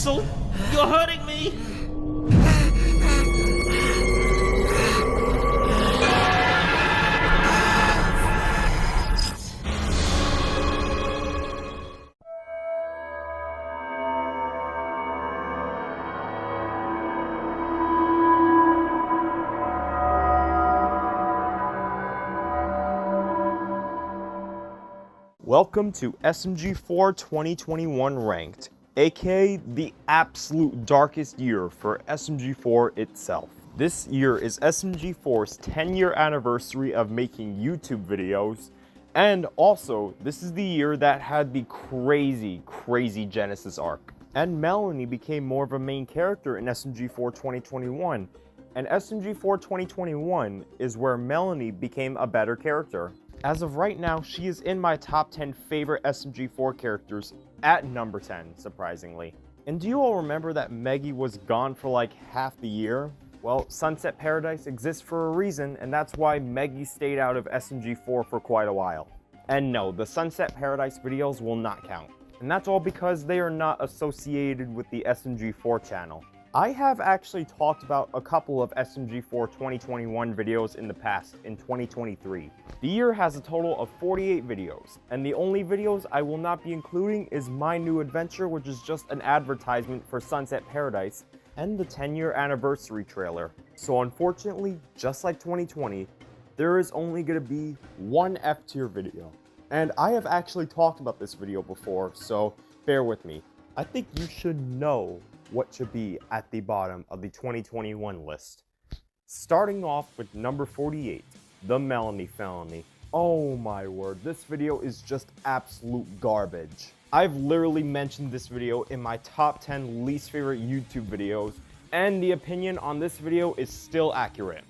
Axol, you're hurting me! Welcome to SMG4 2021 Ranked, aka the absolute darkest year for SMG4 itself. This year is SMG4's 10-year anniversary of making YouTube videos, and also this is the year that had the crazy Genesis arc. And Melanie became more of a main character in SMG4 2021, and SMG4 2021 is where Melanie became a better character. As of right now, she is in my top 10 favorite SMG4 characters at number 10, surprisingly. And do you all remember that Meggy was gone for like half the year? Well, Sunset Paradise exists for a reason, and that's why Meggy stayed out of SMG4 for quite a while. And no, the Sunset Paradise videos will not count. And that's all because they are not associated with the SMG4 channel. I have actually talked about a couple of SMG4 2021 videos in the past, in 2023. The year has a total of 48 videos, and the only videos I will not be including is my new adventure, which is just an advertisement for Sunset Paradise, and the 10-year anniversary trailer. So unfortunately, just like 2020, there is only going to be one F-tier video. And I have actually talked about this video before, so bear with me. I think you should know what should be at the bottom of the 2021 list. Starting off with number 48, the Melanie Felony. Oh my word, this video is just absolute garbage. I've literally mentioned this video in my top 10 least favorite YouTube videos, and the opinion on this video is still accurate.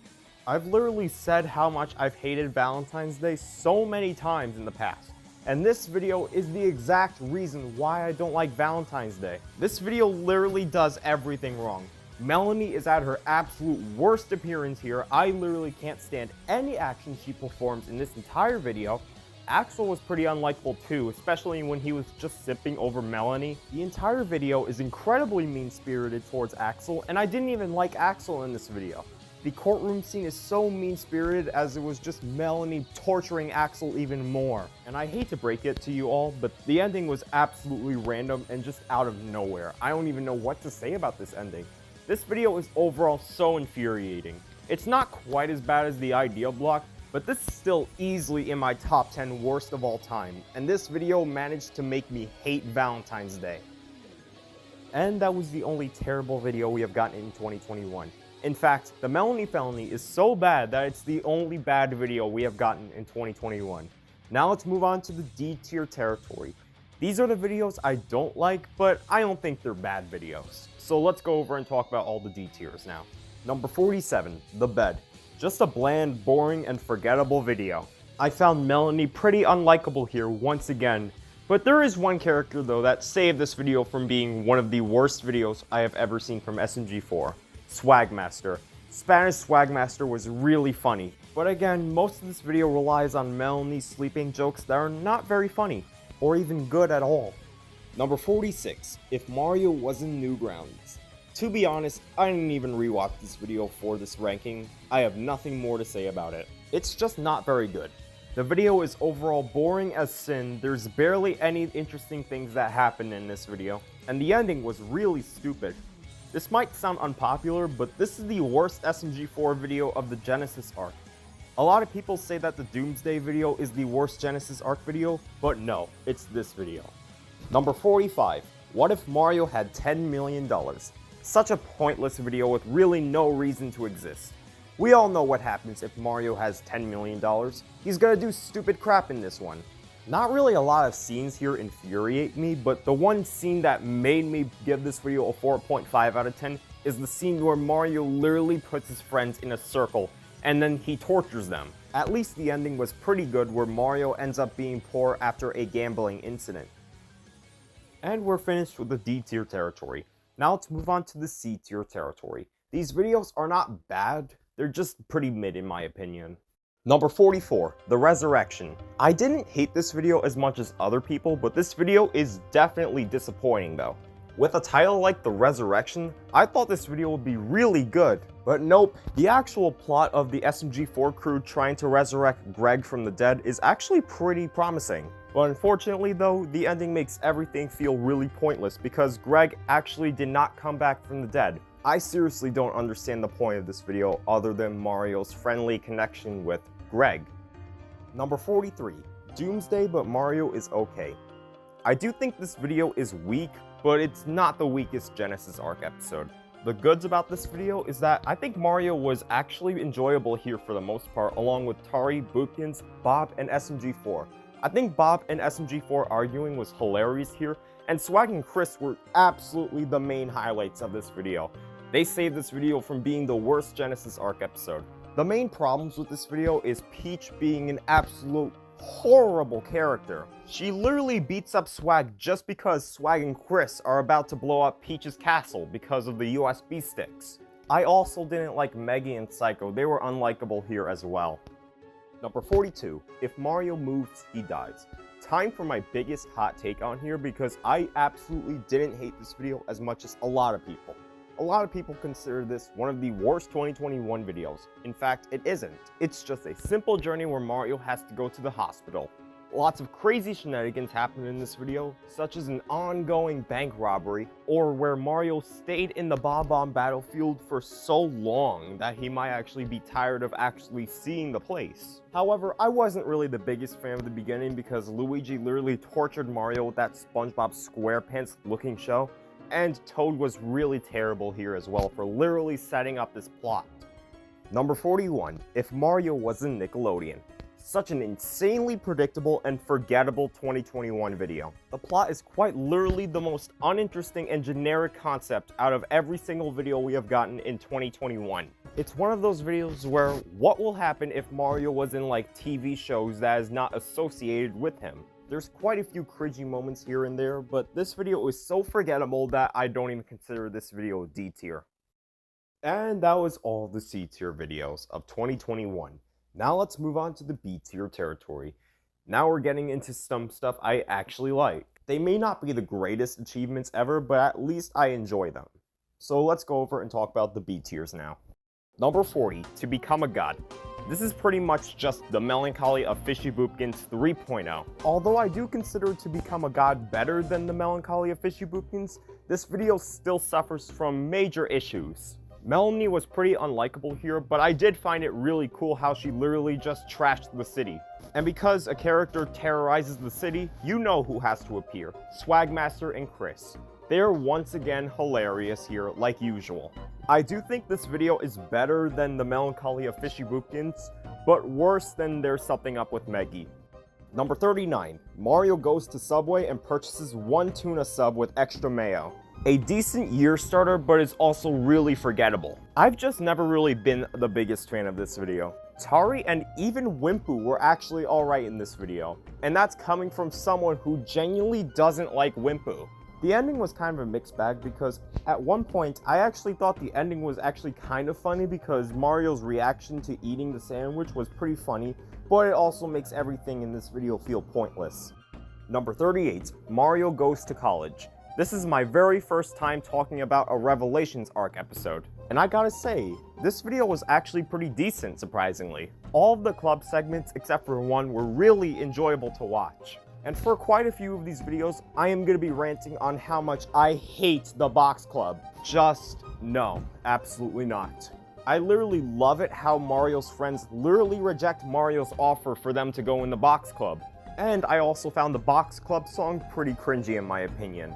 I've literally said how much I've hated Valentine's Day so many times in the past. And this video is the exact reason why I don't like Valentine's Day. This video literally does everything wrong. Melanie is at her absolute worst appearance here. I literally can't stand any action she performs in this entire video. Axol was pretty unlikable too, especially when he was just sipping over Melanie. The entire video is incredibly mean-spirited towards Axol, and I didn't even like Axol in this video. The courtroom scene is so mean-spirited as it was just Melanie torturing Axol even more. And I hate to break it to you all, but the ending was absolutely random and just out of nowhere. I don't even know what to say about this ending. This video is overall so infuriating. It's not quite as bad as the Ideal Block, but this is still easily in my top 10 worst of all time. And this video managed to make me hate Valentine's Day. And that was the only terrible video we have gotten in 2021. In fact, the Melanie Felony is so bad that it's the only bad video we have gotten in 2021. Now let's move on to the D tier territory. These are the videos I don't like, but I don't think they're bad videos. So let's go over and talk about all the D tiers now. Number 47, The Bed. Just a bland, boring, and forgettable video. I found Melanie pretty unlikable here once again, but there is one character though that saved this video from being one of the worst videos I have ever seen from SMG4. Swagmaster. Spanish Swagmaster was really funny, but again, most of this video relies on Melanie's sleeping jokes that are not very funny, or even good at all. Number 46, If Mario Was in Newgrounds. To be honest, I didn't even rewatch this video for this ranking. I have nothing more to say about it. It's just not very good. The video is overall boring as sin, there's barely any interesting things that happen in this video, and the ending was really stupid. This might sound unpopular, but this is the worst SMG4 video of the Genesis arc. A lot of people say that the Doomsday video is the worst Genesis arc video, but no, it's this video. Number 45, What If Mario Had $10 million? Such a pointless video with really no reason to exist. We all know what happens if Mario has $10 million. He's gonna do stupid crap in this one. Not really a lot of scenes here infuriate me, but the one scene that made me give this video a 4.5 out of 10 is the scene where Mario literally puts his friends in a circle and then he tortures them. At least the ending was pretty good where Mario ends up being poor after a gambling incident. And we're finished with the D tier territory. Now let's move on to the C tier territory. These videos are not bad, they're just pretty mid in my opinion. Number 44, The Resurrection. I didn't hate this video as much as other people, but this video is definitely disappointing though. With a title like The Resurrection, I thought this video would be really good. But nope, the actual plot of the SMG4 crew trying to resurrect Greg from the dead is actually pretty promising. But unfortunately though, the ending makes everything feel really pointless because Greg actually did not come back from the dead. I seriously don't understand the point of this video other than Mario's friendly connection with Greg. Number 43, Doomsday but Mario is okay. I do think this video is weak, but it's not the weakest Genesis Arc episode. The goods about this video is that I think Mario was actually enjoyable here for the most part, along with Tari, Boopkins, Bob, and SMG4. I think Bob and SMG4 arguing was hilarious here, and Swag and Chris were absolutely the main highlights of this video. They saved this video from being the worst Genesis Arc episode. The main problems with this video is Peach being an absolute horrible character. She literally beats up Swag just because Swag and Chris are about to blow up Peach's castle because of the USB sticks. I also didn't like Meggy and Psycho, they were unlikable here as well. Number 42, if Mario moves, he dies. Time for my biggest hot take on here because I absolutely didn't hate this video as much as a lot of people. A lot of people consider this one of the worst 2021 videos. In fact, it isn't. It's just a simple journey where Mario has to go to the hospital. Lots of crazy shenanigans happen in this video, such as an ongoing bank robbery, or where Mario stayed in the Bob-omb battlefield for so long that he might actually be tired of actually seeing the place. However, I wasn't really the biggest fan of the beginning because Luigi literally tortured Mario with that SpongeBob SquarePants looking show, and Toad was really terrible here as well for literally setting up this plot. Number 41, if Mario wasn't Nickelodeon. Such an insanely predictable and forgettable 2021 video. The plot is quite literally the most uninteresting and generic concept out of every single video we have gotten in 2021. It's one of those videos where what will happen if Mario was in like TV shows that is not associated with him. There's quite a few cringy moments here and there, but this video is so forgettable that I don't even consider this video D tier. And that was all the C tier videos of 2021. Now let's move on to the B tier territory. Now we're getting into some stuff I actually like. They may not be the greatest achievements ever, but at least I enjoy them. So let's go over and talk about the B tiers now. Number 40, to become a god. This is pretty much just the melancholy of Fishy Boopkins 3.0. Although I do consider To Become a God better than the melancholy of Fishy Boopkins, this video still suffers from major issues. Melanie was pretty unlikable here, but I did find it really cool how she literally just trashed the city. And because a character terrorizes the city, you know who has to appear. Swagmaster and Chris. They are once again hilarious here, like usual. I do think this video is better than the melancholy of Fishy Boopkins, but worse than There's Something Up with Meggy. Number 39, Mario goes to Subway and purchases one tuna sub with extra mayo. A decent year starter, but is also really forgettable. I've just never really been the biggest fan of this video. Tari and even Wimpu were actually alright in this video, and that's coming from someone who genuinely doesn't like Wimpu. The ending was kind of a mixed bag because at one point I actually thought the ending was actually kind of funny because Mario's reaction to eating the sandwich was pretty funny, but it also makes everything in this video feel pointless. Number 38, Mario goes to college. This is my very first time talking about a Revelations arc episode, and I gotta say, this video was actually pretty decent, surprisingly. All of the club segments except for one were really enjoyable to watch. And for quite a few of these videos, I am gonna be ranting on how much I hate the box club. Just no, absolutely not. I literally love it how Mario's friends literally reject Mario's offer for them to go in the box club. And I also found the box club song pretty cringy in my opinion.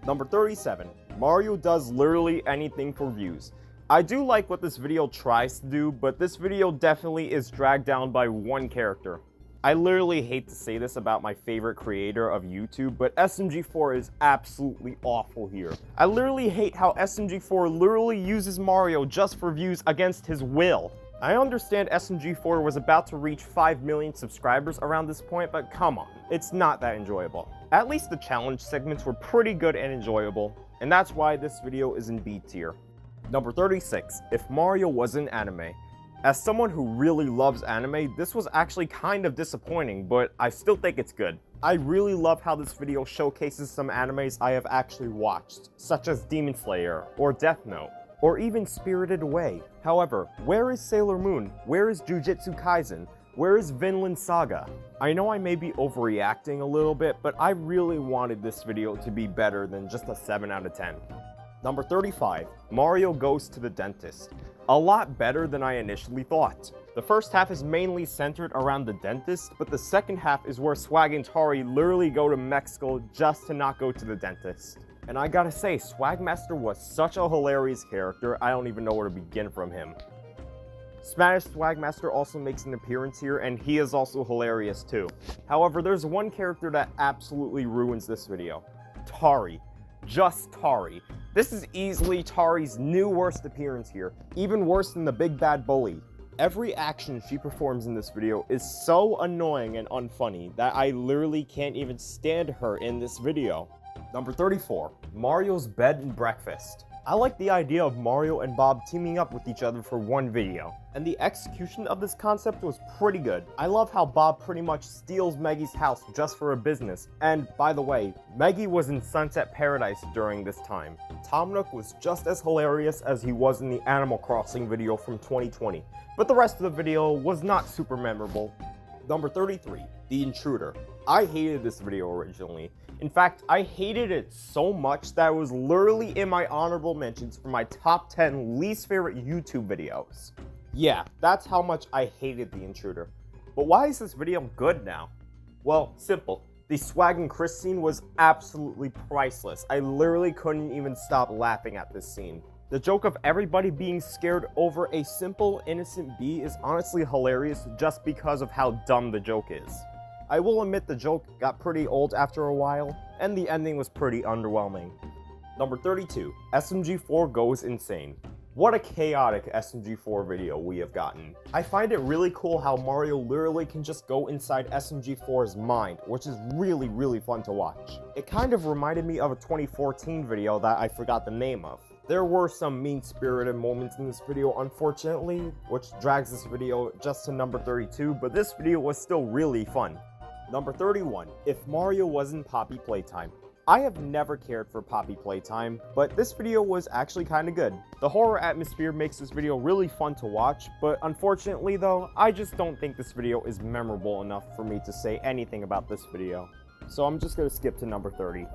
Number 37, Mario does literally anything for views. I do like what this video tries to do, but this video definitely is dragged down by one character. I literally hate to say this about my favorite creator of YouTube, but SMG4 is absolutely awful here. I literally hate how SMG4 literally uses Mario just for views against his will. I understand SMG4 was about to reach 5 million subscribers around this point, but come on, it's not that enjoyable. At least the challenge segments were pretty good and enjoyable, and that's why this video is in B tier. Number 36, if Mario was in anime. As someone who really loves anime, this was actually kind of disappointing, but I still think it's good. I really love how this video showcases some animes I have actually watched, such as Demon Slayer, or Death Note, or even Spirited Away. However, where is Sailor Moon? Where is Jujutsu Kaisen? Where is Vinland Saga? I know I may be overreacting a little bit, but I really wanted this video to be better than just a 7 out of 10. Number 35, Mario Goes to the Dentist. A lot better than I initially thought. The first half is mainly centered around the dentist, but the second half is where Swag and Tari literally go to Mexico just to not go to the dentist. And I gotta say, Swagmaster was such a hilarious character, I don't even know where to begin from him. Spanish Swagmaster also makes an appearance here, and he is also hilarious too. However, there's one character that absolutely ruins this video. Tari. Just Tari. This is easily Tari's new worst appearance here, even worse than the Big Bad Bully. Every action she performs in this video is so annoying and unfunny that I literally can't even stand her in this video. Number 34, Mario's Bed and Breakfast. I like the idea of Mario and Bob teaming up with each other for one video, and the execution of this concept was pretty good. I love how Bob pretty much steals Maggie's house just for a business, and by the way, Maggie was in Sunset Paradise during this time. Tom Nook was just as hilarious as he was in the Animal Crossing video from 2020, but the rest of the video was not super memorable. Number 33, The Intruder. I hated this video originally. In fact, I hated it so much that it was literally in my honorable mentions for my top 10 least favorite YouTube videos. Yeah, that's how much I hated The Intruder. But why is this video good now? Well, simple. The Swag and Chris scene was absolutely priceless. I literally couldn't even stop laughing at this scene. The joke of everybody being scared over a simple, innocent bee is honestly hilarious just because of how dumb the joke is. I will admit the joke got pretty old after a while, and the ending was pretty underwhelming. Number 32, SMG4 Goes Insane. What a chaotic SMG4 video we have gotten. I find it really cool how Mario literally can just go inside SMG4's mind, which is really fun to watch. It kind of reminded me of a 2014 video that I forgot the name of. There were some mean-spirited moments in this video, unfortunately, which drags this video just to number 32, but this video was still really fun. Number 31, If Mario Wasn't Poppy Playtime. I have never cared for Poppy Playtime, but this video was actually kinda good. The horror atmosphere makes this video really fun to watch, but unfortunately though, I just don't think this video is memorable enough for me to say anything about this video. So I'm just gonna skip to number 30.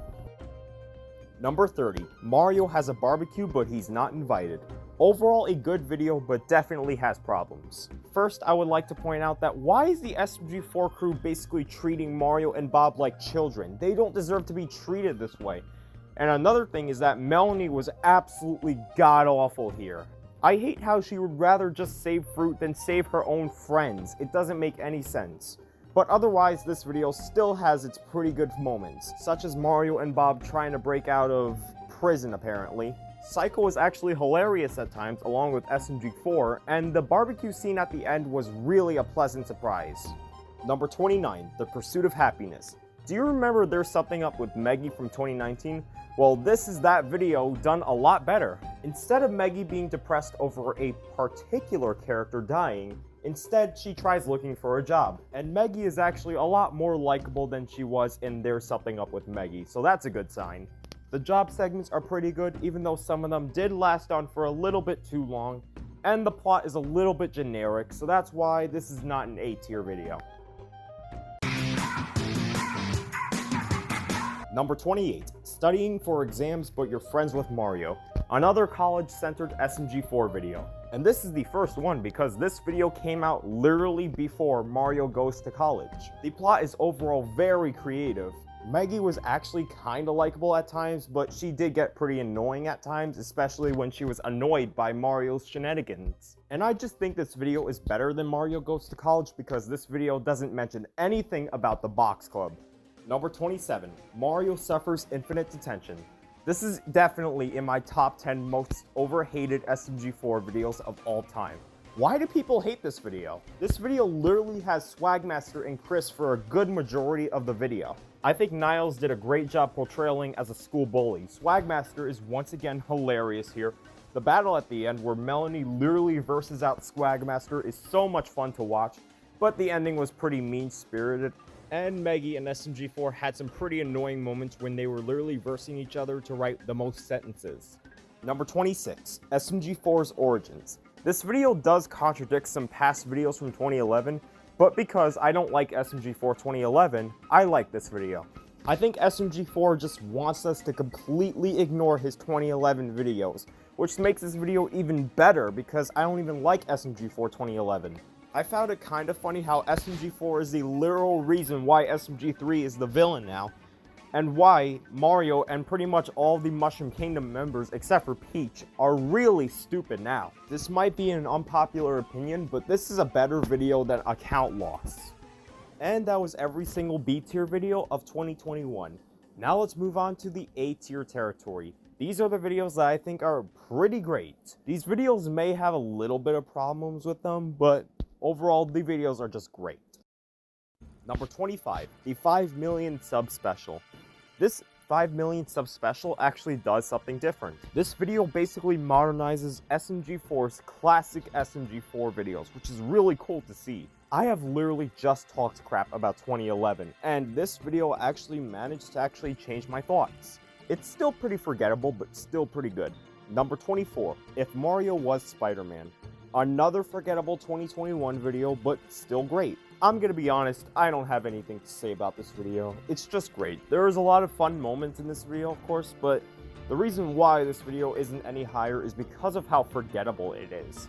Number 30, Mario has a barbecue but he's not invited. Overall a good video, but definitely has problems. First, I would like to point out that why is the SMG4 crew basically treating Mario and Bob like children? They don't deserve to be treated this way. And another thing is that Melanie was absolutely god-awful here. I hate how she would rather just save fruit than save her own friends. It doesn't make any sense. But otherwise, this video still has its pretty good moments, such as Mario and Bob trying to break out of prison apparently. Psycho was actually hilarious at times along with SMG4, and the barbecue scene at the end was really a pleasant surprise. Number 29, The Pursuit of Happiness. Do you remember There's Something Up with Maggie from 2019? Well, this is that video done a lot better. Instead of Maggie being depressed over a particular character dying, instead she tries looking for a job. And Maggie is actually a lot more likable than she was in There's Something Up with Maggie, so that's a good sign. The job segments are pretty good, even though some of them did last on for a little bit too long, and the plot is a little bit generic, so that's why this is not an A-tier video. Number 28, Studying for Exams But You're Friends with Mario. Another college-centered SMG4 video. And this is the first one because this video came out literally before Mario goes to college. The plot is overall very creative. Maggie was actually kinda likable at times, but she did get pretty annoying at times, especially when she was annoyed by Mario's shenanigans. And I just think this video is better than Mario Goes to College because this video doesn't mention anything about the box club. Number 27, Mario Suffers Infinite Detention. This is definitely in my top 10 most overhated SMG4 videos of all time. Why do people hate this video? This video literally has Swagmaster and Chris for a good majority of the video. I think Niles did a great job portraying as a school bully. Swagmaster is once again hilarious here. The battle at the end where Melanie literally versus out Swagmaster is so much fun to watch, but the ending was pretty mean-spirited. And Meggy and SMG4 had some pretty annoying moments when they were literally versing each other to write the most sentences. Number 26, SMG4's Origins. This video does contradict some past videos from 2011, but because I don't like SMG4 2011, I like this video. I think SMG4 just wants us to completely ignore his 2011 videos, which makes this video even better because I don't even like SMG4 2011. I found it kind of funny how SMG4 is the literal reason why SMG3 is the villain now, and why Mario and pretty much all the Mushroom Kingdom members except for Peach are really stupid now. This might be an unpopular opinion, but this is a better video than Account Loss. And that was every single B tier video of 2021. Now let's move on to the A tier territory. These are the videos that I think are pretty great. These videos may have a little bit of problems with them, but overall the videos are just great. Number 25, the 5 million sub special. This 5 million sub special actually does something different. This video basically modernizes SMG4's classic SMG4 videos, which is really cool to see. I have literally just talked crap about 2011, and this video actually managed to change my thoughts. It's still pretty forgettable, but still pretty good. Number 24, If Mario Was Spider-Man. Another forgettable 2021 video, but still great. I'm gonna be honest, I don't have anything to say about this video. It's just great. There is a lot of fun moments in this video, of course, but the reason why this video isn't any higher is because of how forgettable it is.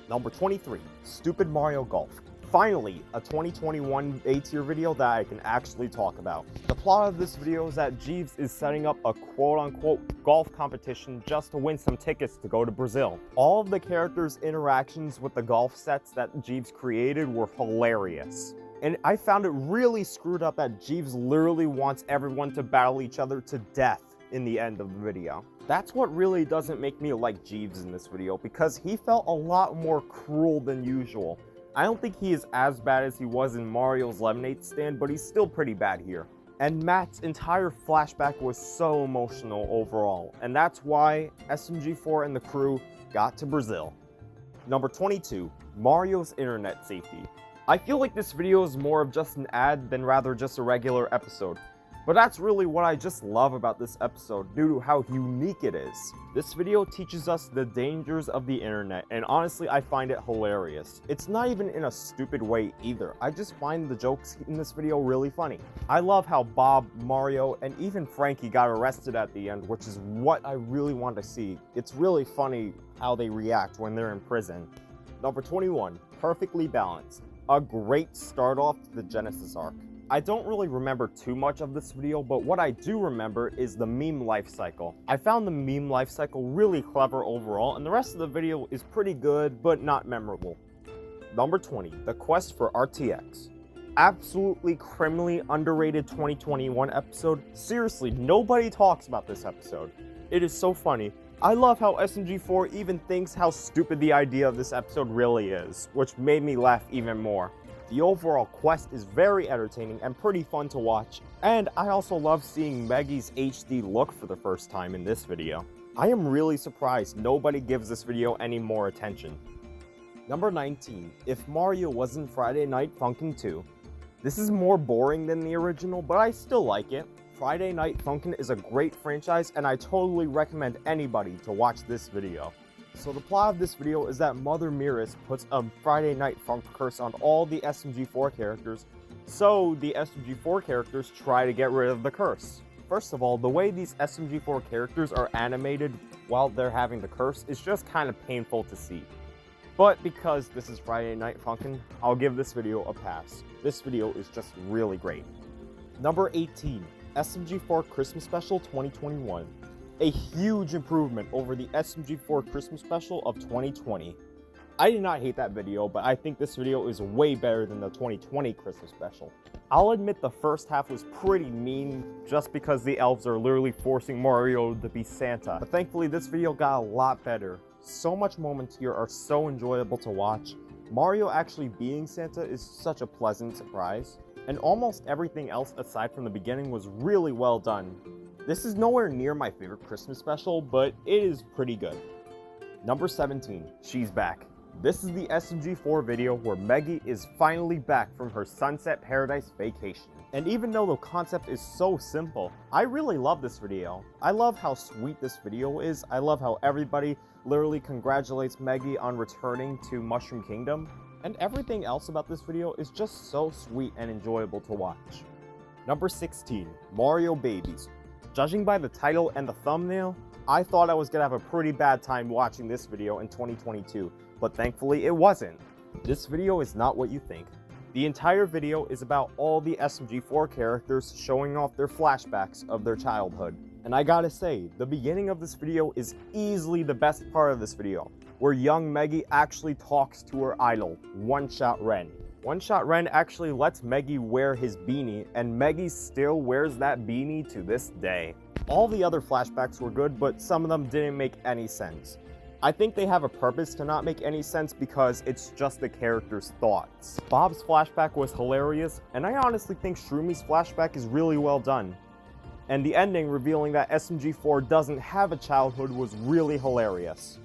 Number 23, Stupid Mario Golf. Finally, a 2021 A tier video that I can actually talk about. The plot of this video is that Jeeves is setting up a quote-unquote golf competition just to win some tickets to go to Brazil. All of the characters' interactions with the golf sets that Jeeves created were hilarious. And I found it really screwed up that Jeeves literally wants everyone to battle each other to death in the end of the video. That's what really doesn't make me like Jeeves in this video, because he felt a lot more cruel than usual. I don't think he is as bad as he was in Mario's Lemonade Stand, but he's still pretty bad here. And Matt's entire flashback was so emotional overall, and that's why SMG4 and the crew got to Brazil. Number 22, Mario's Internet Safety. I feel like this video is more of just an ad than rather just a regular episode. But that's really what I just love about this episode due to how unique it is. This video teaches us the dangers of the internet, and honestly I find it hilarious. It's not even in a stupid way either. I just find the jokes in this video really funny. I love how Bob, Mario, and even Frankie got arrested at the end, which is what I really want to see. It's really funny how they react when they're in prison. Number 21, Perfectly Balanced. A great start off to the Genesis arc. I don't really remember too much of this video, but what I do remember is the meme life cycle. I found the meme life cycle really clever overall, and the rest of the video is pretty good, but not memorable. Number 20, The Quest for RTX. Absolutely criminally underrated 2021 episode. Seriously, nobody talks about this episode. It is so funny. I love how SMG4 even thinks how stupid the idea of this episode really is, which made me laugh even more. The overall quest is very entertaining and pretty fun to watch, and I also love seeing Meggy's HD look for the first time in this video. I am really surprised nobody gives this video any more attention. Number 19, If Mario Wasn't Friday Night Funkin' 2. This is more boring than the original, but I still like it. Friday Night Funkin' is a great franchise, and I totally recommend anybody to watch this video. So the plot of this video is that Mother Miris puts a Friday Night Funk curse on all the SMG4 characters, so the SMG4 characters try to get rid of the curse. First of all, the way these SMG4 characters are animated while they're having the curse is just kind of painful to see. But because this is Friday Night Funkin', I'll give this video a pass. This video is just really great. Number 18, SMG4 Christmas Special 2021. A huge improvement over the SMG4 Christmas Special of 2020. I did not hate that video, but I think this video is way better than the 2020 Christmas Special. I'll admit the first half was pretty mean, just because the elves are literally forcing Mario to be Santa. But thankfully this video got a lot better. So much moments here are so enjoyable to watch. Mario actually being Santa is such a pleasant surprise. And almost everything else aside from the beginning was really well done. This is nowhere near my favorite Christmas special, but it is pretty good. Number 17, She's Back. This is the SMG4 video where Meggy is finally back from her Sunset Paradise vacation. And even though the concept is so simple, I really love this video. I love how sweet this video is. I love how everybody literally congratulates Meggy on returning to Mushroom Kingdom. And everything else about this video is just so sweet and enjoyable to watch. Number 16, Mario Babies. Judging by the title and the thumbnail, I thought I was gonna have a pretty bad time watching this video in 2022, but thankfully it wasn't. This video is not what you think. The entire video is about all the SMG4 characters showing off their flashbacks of their childhood. And I gotta say, the beginning of this video is easily the best part of this video, where young Meggy actually talks to her idol, One Shot Ren. One Shot Ren actually lets Meggy wear his beanie, and Meggy still wears that beanie to this day. All the other flashbacks were good, but some of them didn't make any sense. I think they have a purpose to not make any sense because it's just the character's thoughts. Bob's flashback was hilarious, and I honestly think Shroomi's flashback is really well done. And the ending revealing that SMG4 doesn't have a childhood was really hilarious.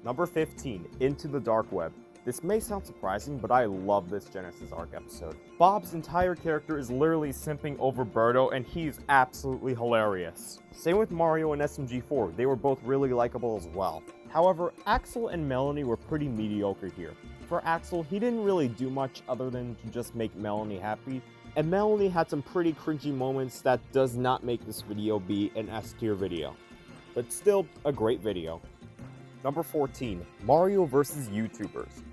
Number 15, Into the Dark Web. This may sound surprising, but I love this Genesis Arc episode. Bob's entire character is literally simping over Birdo, and he's absolutely hilarious. Same with Mario and SMG4, they were both really likable as well. However, Axol and Melanie were pretty mediocre here. For Axol, he didn't really do much other than to just make Melanie happy, and Melanie had some pretty cringy moments that does not make this video be an S tier video. But still, a great video. Number 14, Mario vs YouTubers.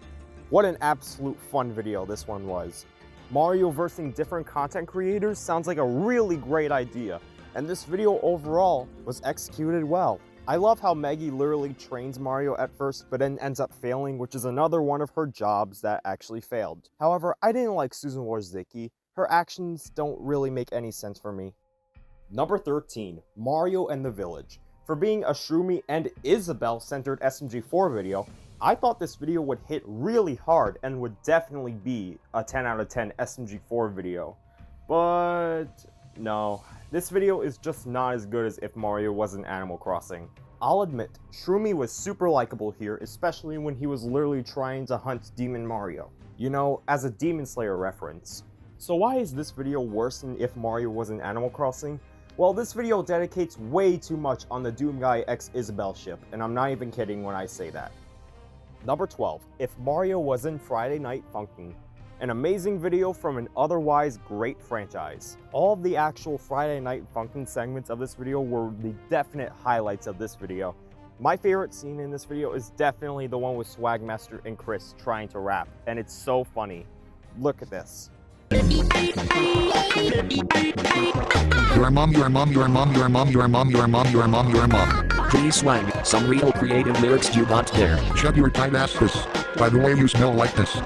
What an absolute fun video this one was. Mario versing different content creators sounds like a really great idea, and this video overall was executed well. I love how Meggy literally trains Mario at first, but then ends up failing, which is another one of her jobs that actually failed. However, I didn't like Susan Wojcicki. Her actions don't really make any sense for me. Number 13, Mario and the Village. For being a Shroomy and Isabelle-centered SMG4 video, I thought this video would hit really hard and would definitely be a 10 out of 10 SMG4 video. But no, this video is just not as good as if Mario was in Animal Crossing. I'll admit, Shroomy was super likable here, especially when he was literally trying to hunt Demon Mario. You know, as a Demon Slayer reference. So why is this video worse than if Mario was in Animal Crossing? Well, this video dedicates way too much on the Doom Guy x Isabelle ship, and I'm not even kidding when I say that. Number 12, If Mario Was in Friday Night Funkin'. An amazing video from an otherwise great franchise. All of the actual Friday Night Funkin' segments of this video were the definite highlights of this video. My favorite scene in this video is definitely the one with Swagmaster and Chris trying to rap, and it's so funny. Look at this. Your mom, your mom, your mom, your mom, your mom, your mom, your mom, your mom. Please swag, some real creative lyrics you got there. Shut your tight ass puss. By the way, you smell like this.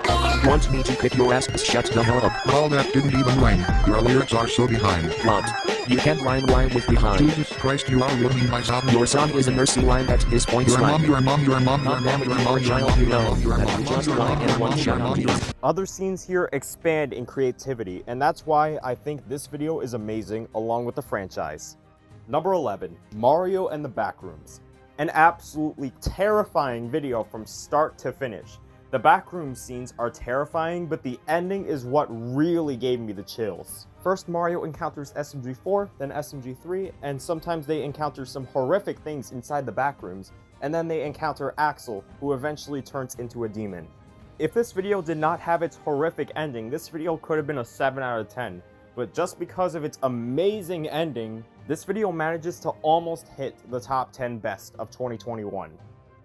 Want me to kick your ass? Shut the hell up. All that didn't even rhyme. Your lyrics are so behind. What? You can't rhyme with behind. Jesus Christ, you are ruining my song. Your song is a mercy line at this point. Your mom, your mom, your mom, your mom, your mom, your mom, your mom, your mom, your mom, your mom. Other scenes here expand in creativity, and that's why I think this video is amazing along with the franchise. Number 11, Mario and the Backrooms. An absolutely terrifying video from start to finish. The backroom scenes are terrifying, but the ending is what really gave me the chills. First, Mario encounters SMG4, then SMG3, and sometimes they encounter some horrific things inside the backrooms, and then they encounter Axol, who eventually turns into a demon. If this video did not have its horrific ending, this video could have been a 7 out of 10. But just because of its amazing ending, this video manages to almost hit the top 10 best of 2021.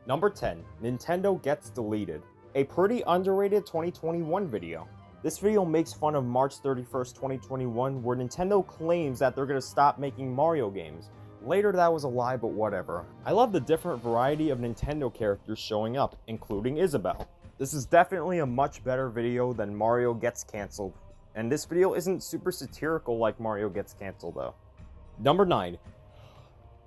Number 10, Nintendo Gets Deleted. A pretty underrated 2021 video. This video makes fun of March 31st, 2021, where Nintendo claims that they're gonna stop making Mario games. Later that was a lie, but whatever. I love the different variety of Nintendo characters showing up, including Isabelle. This is definitely a much better video than Mario Gets Cancelled. And this video isn't super satirical like Mario Gets Cancelled though. Number 9.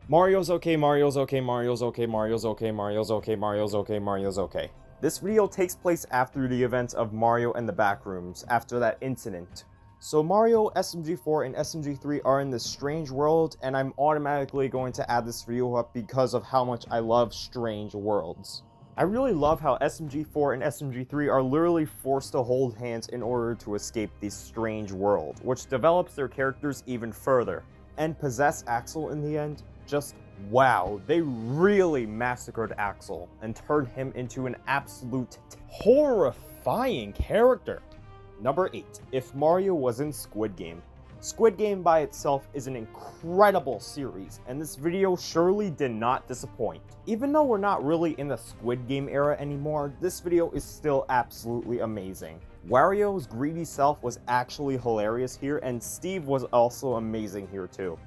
Mario's okay, Mario's okay, Mario's okay, Mario's okay, Mario's okay, Mario's okay, Mario's okay. This video takes place after the events of Mario and the Backrooms, after that incident. So Mario, SMG4, and SMG3 are in this strange world, and I'm automatically going to add this video up because of how much I love strange worlds. I really love how SMG4 and SMG3 are literally forced to hold hands in order to escape this strange world, which develops their characters even further. And possess Axol in the end? Just wow, they really massacred Axol and turned him into an absolute horrifying character. Number 8. If Mario was in Squid Game. Squid Game by itself is an incredible series, and this video surely did not disappoint. Even though we're not really in the Squid Game era anymore, this video is still absolutely amazing. Wario's greedy self was actually hilarious here, and Steve was also amazing here too.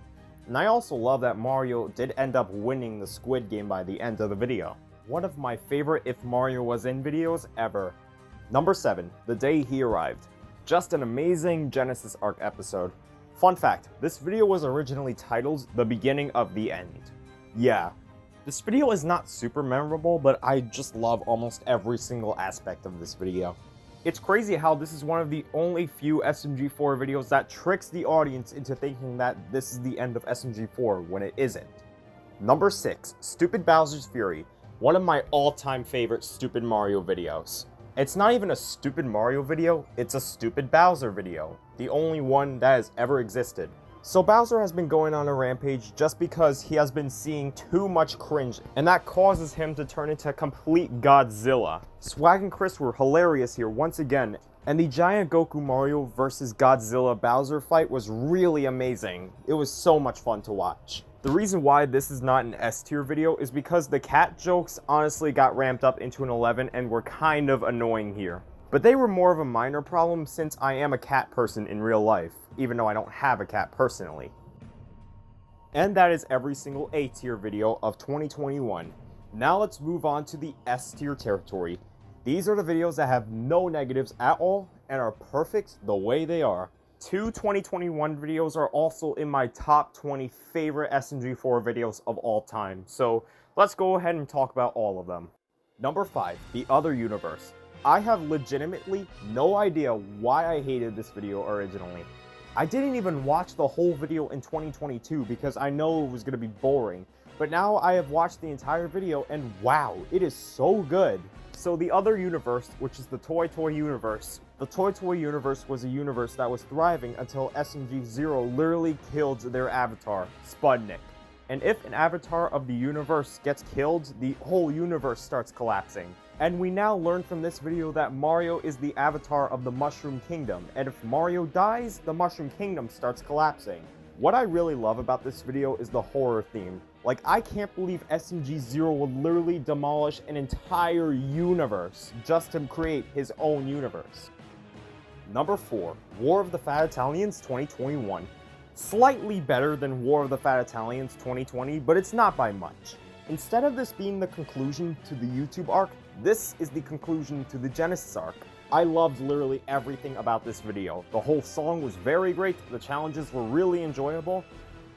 And I also love that Mario did end up winning the Squid Game by the end of the video. One of my favorite If Mario Was In videos ever. Number 7. The Day He Arrived. Just an amazing Genesis Arc episode. Fun fact, this video was originally titled The Beginning of the End. Yeah, this video is not super memorable, but I just love almost every single aspect of this video. It's crazy how this is one of the only few SMG4 videos that tricks the audience into thinking that this is the end of SMG4 when it isn't. Number 6, Stupid Bowser's Fury. One of my all-time favorite Stupid Mario videos. It's not even a Stupid Mario video, it's a Stupid Bowser video. The only one that has ever existed. So Bowser has been going on a rampage just because he has been seeing too much cringe, and that causes him to turn into complete Godzilla. Swag and Chris were hilarious here once again, and the giant Goku Mario vs Godzilla Bowser fight was really amazing. It was so much fun to watch. The reason why this is not an S tier video is because the cat jokes honestly got ramped up into an 11 and were kind of annoying here. But they were more of a minor problem since I am a cat person in real life, even though I don't have a cat personally. And that is every single A tier video of 2021. Now let's move on to the S tier territory. These are the videos that have no negatives at all and are perfect the way they are. 2 2021 videos are also in my top 20 favorite SMG4 videos of all time, so let's go ahead and talk about all of them. Number 5, The Other Universe. I have legitimately no idea why I hated this video originally. I didn't even watch the whole video in 2022 because I know it was going to be boring, but now I have watched the entire video and wow, it is so good. So the Other Universe, which is the Toy Universe. The Toy Universe was a universe that was thriving until SMG0 literally killed their avatar, Spudnik. And if an avatar of the universe gets killed, the whole universe starts collapsing. And we now learn from this video that Mario is the avatar of the Mushroom Kingdom, and if Mario dies, the Mushroom Kingdom starts collapsing. What I really love about this video is the horror theme. Like, I can't believe SMG0 would literally demolish an entire universe just to create his own universe. Number 4, War of the Fat Italians 2021. Slightly better than War of the Fat Italians 2020, but it's not by much. Instead of this being the conclusion to the YouTube arc, this is the conclusion to the Genesis arc. I loved literally everything about this video. The whole song was very great, the challenges were really enjoyable,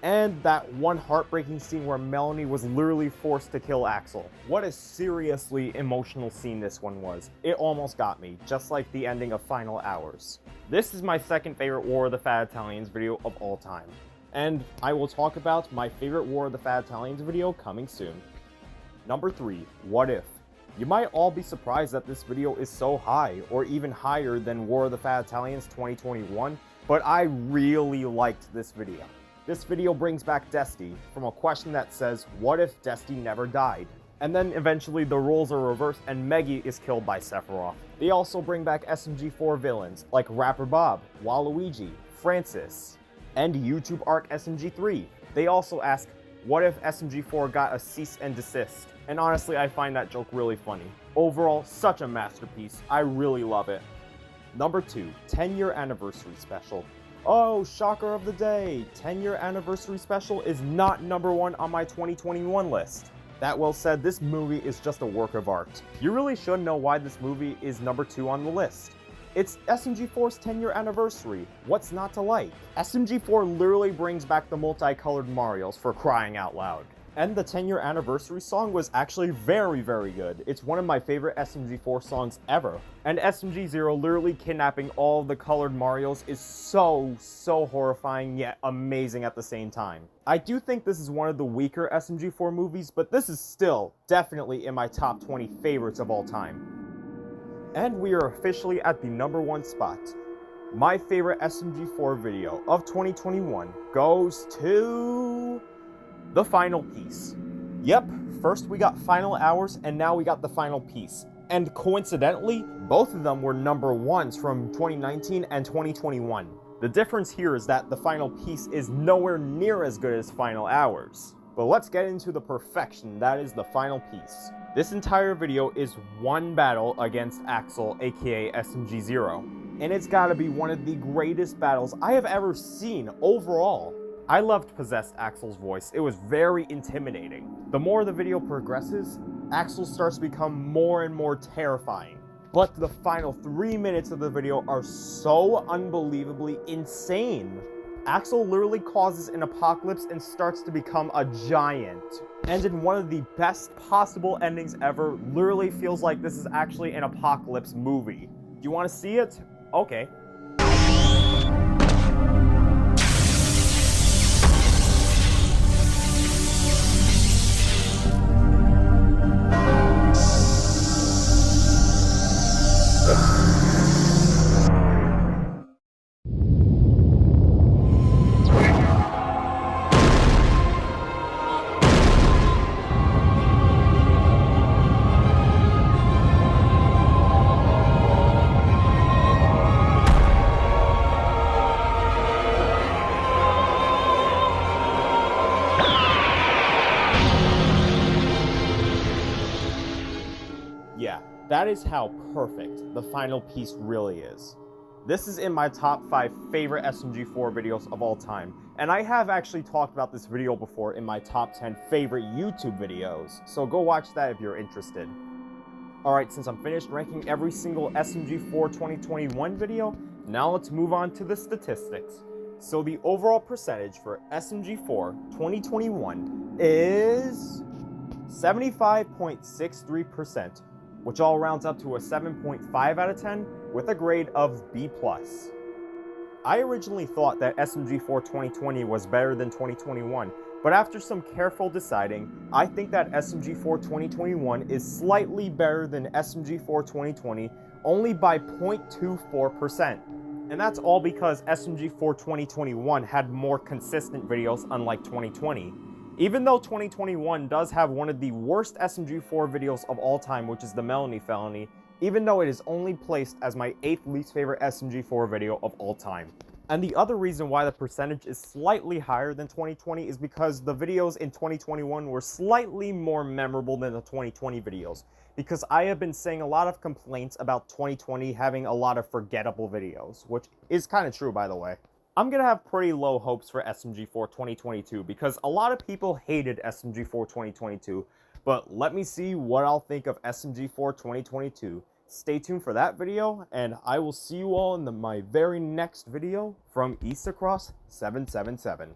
and that one heartbreaking scene where Melanie was literally forced to kill Axol. What a seriously emotional scene this one was. It almost got me, just like the ending of Final Hours. This is my second favorite War of the Fat Italians video of all time. And I will talk about my favorite War of the Fat Italians video coming soon. Number 3, What If? You might all be surprised that this video is so high, or even higher than War of the Fat Italians 2021, but I really liked this video. This video brings back Desti from a question that says, what if Desti never died? And then eventually the roles are reversed and Meggy is killed by Sephiroth. They also bring back SMG4 villains like Rapper Bob, Waluigi, Francis, and YouTube arc SMG3. They also ask, what if SMG4 got a cease and desist? And honestly, I find that joke really funny. Overall, such a masterpiece. I really love it. Number 2, 10-year anniversary special. Oh, shocker of the day, 10-year anniversary special is not number 1 on my 2021 list. That well said, this movie is just a work of art. You really should know why this movie is number 2 on the list. It's SMG4's 10-year anniversary. What's not to like? SMG4 literally brings back the multicolored Marios for crying out loud. And the 10-year anniversary song was actually very, very good. It's one of my favorite SMG4 songs ever. And SMG0 literally kidnapping all the colored Marios is so horrifying yet amazing at the same time. I do think this is one of the weaker SMG4 movies, but this is still definitely in my top 20 favorites of all time. And we are officially at the #1 spot. My favorite SMG4 video of 2021 goes to the final piece. Yep, first we got Final Hours, and now we got the final piece. And coincidentally, both of them were #1s from 2019 and 2021. The difference here is that the final piece is nowhere near as good as Final Hours. But let's get into the perfection that is the final piece. This entire video is one battle against Axol, aka SMG0. And it's gotta be one of the greatest battles I have ever seen overall. I loved Possessed Axol's voice. It was very intimidating. The more the video progresses, Axol starts to become more and more terrifying. But the final 3 minutes of the video are so unbelievably insane. Axol literally causes an apocalypse and starts to become a giant. And in one of the best possible endings ever, literally feels like this is actually an apocalypse movie. Do you want to see it? Okay. Yeah, that is how perfect the final piece really is. This is in my top 5 favorite SMG4 videos of all time, and I have actually talked about this video before in my top 10 favorite YouTube videos, so go watch that if you're interested. Alright, since I'm finished ranking every single SMG4 2021 video, now let's move on to the statistics. So the overall percentage for SMG4 2021 is 75.63%. which all rounds up to a 7.5 out of 10 with a grade of B+. I originally thought that SMG4 2020 was better than 2021, but after some careful deciding, I think that SMG4 2021 is slightly better than SMG4 2020 only by 0.24%. And that's all because SMG4 2021 had more consistent videos unlike 2020. Even though 2021 does have one of the worst SMG4 videos of all time, which is the Melanie Felony, even though it is only placed as my 8th least favorite SMG4 video of all time. And the other reason why the percentage is slightly higher than 2020 is because the videos in 2021 were slightly more memorable than the 2020 videos, because I have been saying a lot of complaints about 2020 having a lot of forgettable videos, which is kind of true, by the way. I'm gonna have pretty low hopes for SMG4 2022 because a lot of people hated SMG4 2022, but let me see what I'll think of SMG4 2022. Stay tuned for that video, and I will see you all in my very next video from East Across 777.